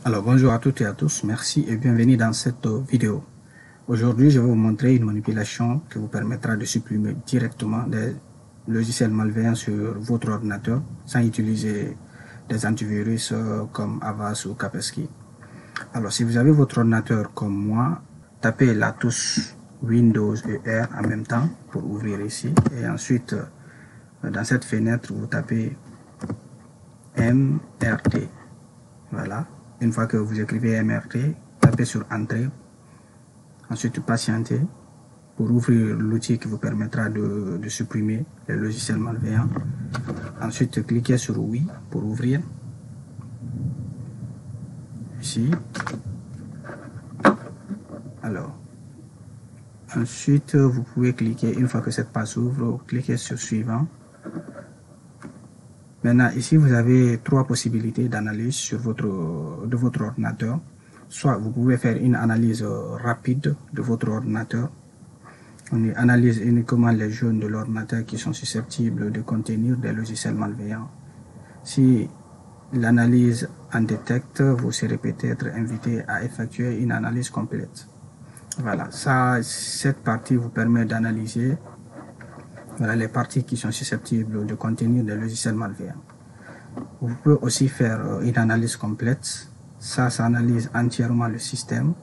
Alors bonjour à toutes et à tous, merci et bienvenue dans cette vidéo. Aujourd'hui, je vais vous montrer une manipulation qui vous permettra de supprimer directement des logiciels malveillants sur votre ordinateur sans utiliser des antivirus comme Avast ou Kaspersky. Alors si vous avez votre ordinateur comme moi, tapez la touche Windows et R en même temps pour ouvrir ici et ensuite dans cette fenêtre vous tapez MRT. Voilà. Une fois que vous écrivez MRT, tapez sur Entrée, ensuite patientez pour ouvrir l'outil qui vous permettra de supprimer les logiciels malveillants. Ensuite, cliquez sur Oui pour ouvrir. Ici. Alors, ensuite, vous pouvez cliquer, une fois que cette page s'ouvre, cliquez sur Suivant. Maintenant, ici, vous avez trois possibilités d'analyse de votre ordinateur. Soit vous pouvez faire une analyse rapide de votre ordinateur. On analyse uniquement les zones de l'ordinateur qui sont susceptibles de contenir des logiciels malveillants. Si l'analyse en détecte, vous serez peut-être invité à effectuer une analyse complète. Voilà, cette partie vous permet d'analyser les parties qui sont susceptibles de contenir des logiciels malveillants. Vous pouvez aussi faire une analyse complète. Ça analyse entièrement le système.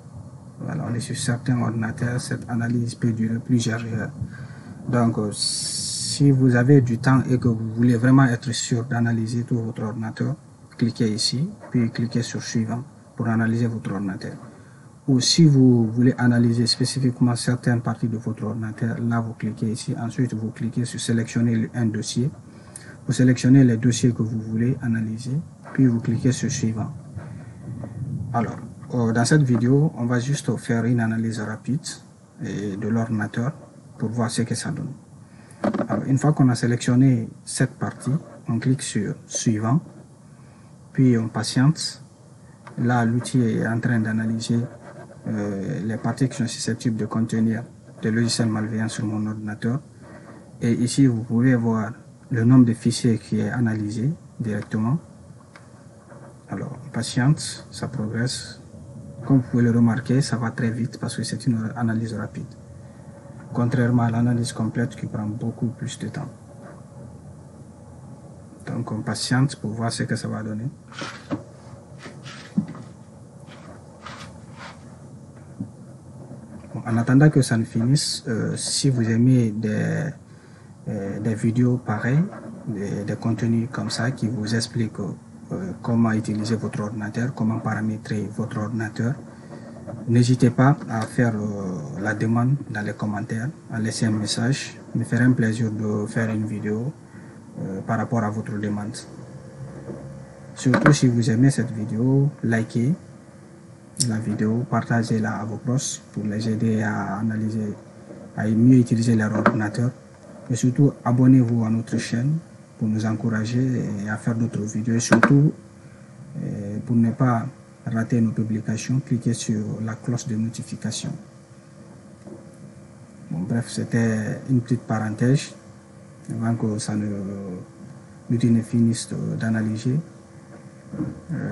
Voilà, on est sur certains ordinateurs, cette analyse peut durer plusieurs heures. Donc, si vous avez du temps et que vous voulez vraiment être sûr d'analyser tout votre ordinateur, cliquez ici, puis cliquez sur Suivant pour analyser votre ordinateur. Ou si vous voulez analyser spécifiquement certaines parties de votre ordinateur, là vous cliquez ici, ensuite vous cliquez sur Sélectionner un dossier. Vous sélectionnez les dossiers que vous voulez analyser, puis vous cliquez sur Suivant. Alors, dans cette vidéo, on va juste faire une analyse rapide de l'ordinateur pour voir ce que ça donne. Alors, une fois qu'on a sélectionné cette partie, on clique sur Suivant, puis on patiente. Là, l'outil est en train d'analyser les parties qui sont susceptibles de contenir des logiciels malveillants sur mon ordinateur. Et ici, vous pouvez voir le nombre de fichiers qui est analysé directement. Alors, on patiente, ça progresse. Comme vous pouvez le remarquer, ça va très vite parce que c'est une analyse rapide. Contrairement à l'analyse complète qui prend beaucoup plus de temps. Donc, on patiente pour voir ce que ça va donner. En attendant que ça ne finisse, si vous aimez des vidéos pareilles, des contenus comme ça qui vous expliquent comment utiliser votre ordinateur, comment paramétrer votre ordinateur, n'hésitez pas à faire la demande dans les commentaires, à laisser un message. Il me ferait un plaisir de faire une vidéo par rapport à votre demande. Surtout si vous aimez cette vidéo, likez la vidéo, partagez-la à vos proches pour les aider à analyser, à mieux utiliser leur ordinateur. Et surtout, abonnez-vous à notre chaîne pour nous encourager à faire d'autres vidéos. Et surtout, pour ne pas rater nos publications, cliquez sur la cloche de notification. Bon, bref, c'était une petite parenthèse avant que l'outil ne finisse d'analyser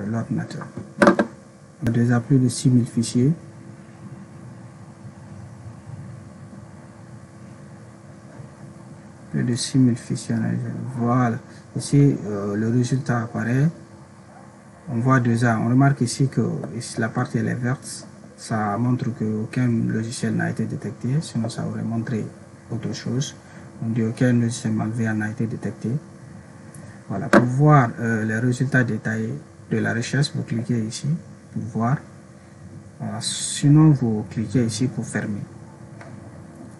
l'ordinateur. On a déjà plus de 6000 fichiers. Plus de 6000 fichiers analysés. Voilà. Ici, le résultat apparaît. On voit déjà, on remarque ici que ici, la partie elle est verte. Ça montre qu'aucun logiciel n'a été détecté. Sinon, ça aurait montré autre chose. On dit aucun logiciel malveillant n'a été détecté. Voilà. Pour voir les résultats détaillés de la recherche, vous cliquez ici pour voir. Voilà. Sinon, vous cliquez ici pour fermer.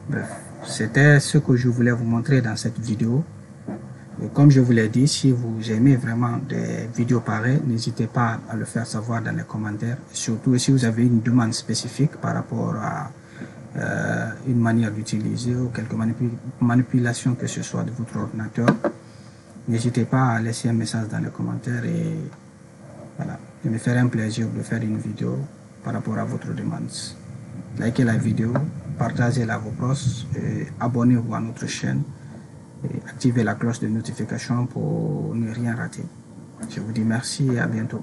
Bref, c'était ce que je voulais vous montrer dans cette vidéo. Et comme je vous l'ai dit, si vous aimez vraiment des vidéos pareilles, n'hésitez pas à le faire savoir dans les commentaires. Et surtout, si vous avez une demande spécifique par rapport à une manière d'utiliser ou quelque manipulation que ce soit de votre ordinateur, n'hésitez pas à laisser un message dans les commentaires et voilà. Il me ferait un plaisir de faire une vidéo par rapport à votre demande. Likez la vidéo, partagez-la à vos proches, abonnez-vous à notre chaîne et activez la cloche de notification pour ne rien rater. Je vous dis merci et à bientôt.